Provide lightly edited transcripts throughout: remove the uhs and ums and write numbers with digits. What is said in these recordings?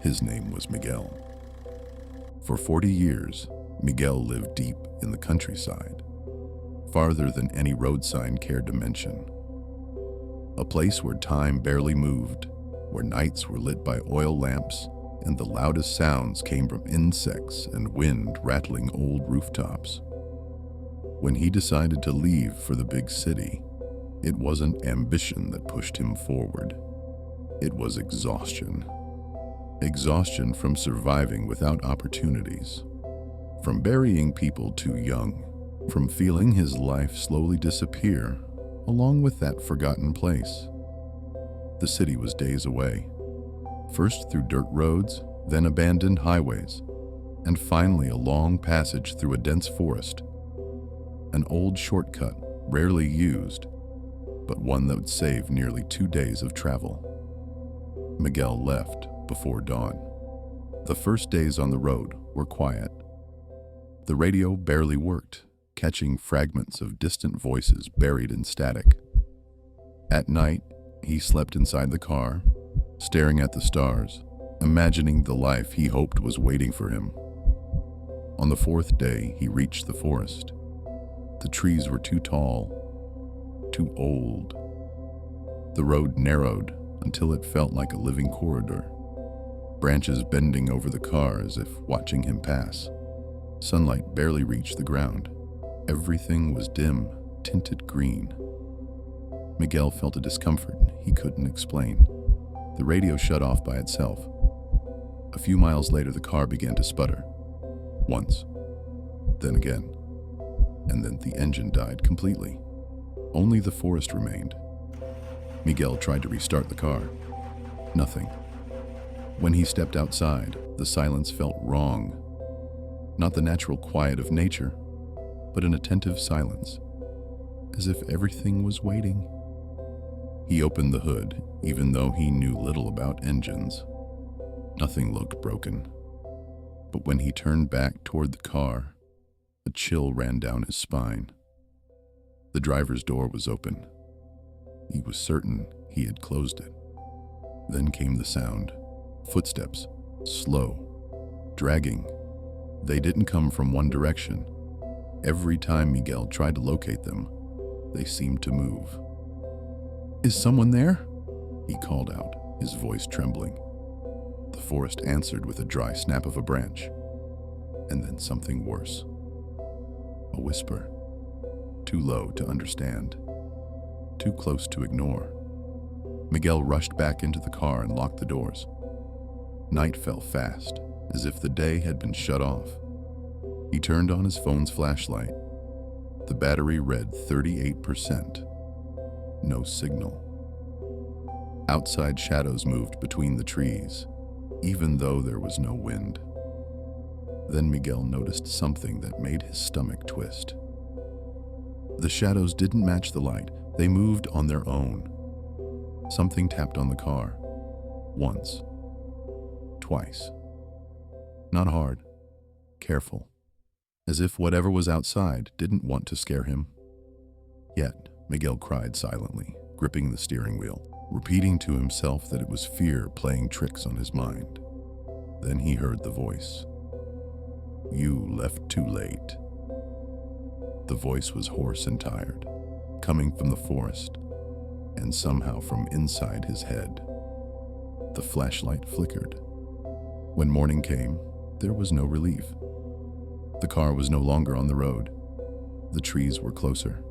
His name was Miguel. For 40 years, Miguel lived deep in the countryside, farther than any road sign cared to mention. A place where time barely moved, where nights were lit by oil lamps, and the loudest sounds came from insects and wind rattling old rooftops. When he decided to leave for the big city, it wasn't ambition that pushed him forward. It was exhaustion. Exhaustion from surviving without opportunities, from burying people too young, from feeling his life slowly disappear, along with that forgotten place. The city was days away, first through dirt roads, then abandoned highways, and finally a long passage through a dense forest. An old shortcut, rarely used, but one that would save nearly 2 days of travel. Miguel left before dawn. The first days on the road were quiet. The radio barely worked, catching fragments of distant voices buried in static. At night, he slept inside the car, staring at the stars, imagining the life he hoped was waiting for him. On the fourth day, he reached the forest. The trees were too tall, too old. The road narrowed until it felt like a living corridor, branches bending over the car as if watching him pass. Sunlight barely reached the ground. Everything was dim, tinted green. Miguel felt a discomfort he couldn't explain. The radio shut off by itself. A few miles later, the car began to sputter. Once, then again, and then the engine died completely. Only the forest remained. Miguel tried to restart the car. Nothing. When he stepped outside, the silence felt wrong. Not the natural quiet of nature, but an attentive silence, as if everything was waiting. He opened the hood, even though he knew little about engines. Nothing looked broken. But when he turned back toward the car, a chill ran down his spine. The driver's door was open. He was certain he had closed it. Then came the sound. Footsteps, slow, dragging. They didn't come from one direction. Every time Miguel tried to locate them, they seemed to move. "Is someone there?" he called out, his voice trembling. The forest answered with a dry snap of a branch, and then something worse. A whisper, too low to understand, too close to ignore. Miguel rushed back into the car and locked the doors. Night fell fast, as if the day had been shut off. He turned on his phone's flashlight. The battery read 38%. No signal. Outside shadows moved between the trees, even though there was no wind. Then Miguel noticed something that made his stomach twist. The shadows didn't match the light. They moved on their own. Something tapped on the car. Once. Twice. Not hard. Careful. As if whatever was outside didn't want to scare him. Yet, Miguel cried silently, gripping the steering wheel, repeating to himself that it was fear playing tricks on his mind. Then he heard the voice. "You left too late." The voice was hoarse and tired, coming from the forest, and somehow from inside his head. The flashlight flickered. When morning came, there was no relief. The car was no longer on the road. The trees were closer.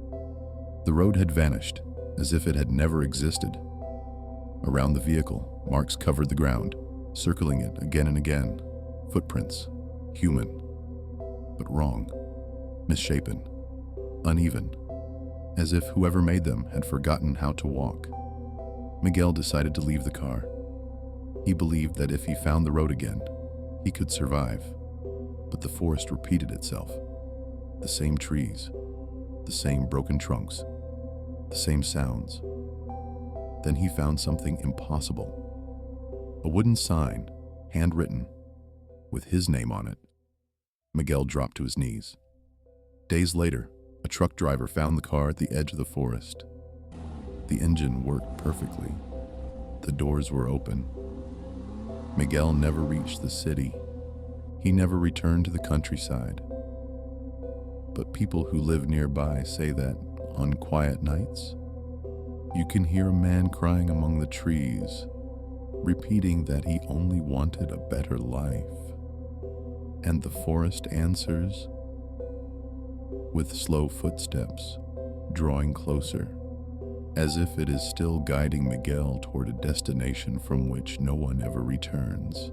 The road had vanished, as if it had never existed. Around the vehicle, marks covered the ground, circling it again and again. Footprints, human, but wrong, misshapen, uneven, as if whoever made them had forgotten how to walk. Miguel decided to leave the car. He believed that if he found the road again, he could survive. But the forest repeated itself. The same trees, the same broken trunks, the same sounds. Then he found something impossible. A wooden sign, handwritten, with his name on it. Miguel dropped to his knees. Days later, a truck driver found the car at the edge of the forest. The engine worked perfectly. the doors were open. Miguel never reached the city. He never returned to the countryside. But people who live nearby say that on quiet nights, you can hear a man crying among the trees, repeating that he only wanted a better life. And the forest answers with slow footsteps, drawing closer, as if it is still guiding Miguel toward a destination from which no one ever returns.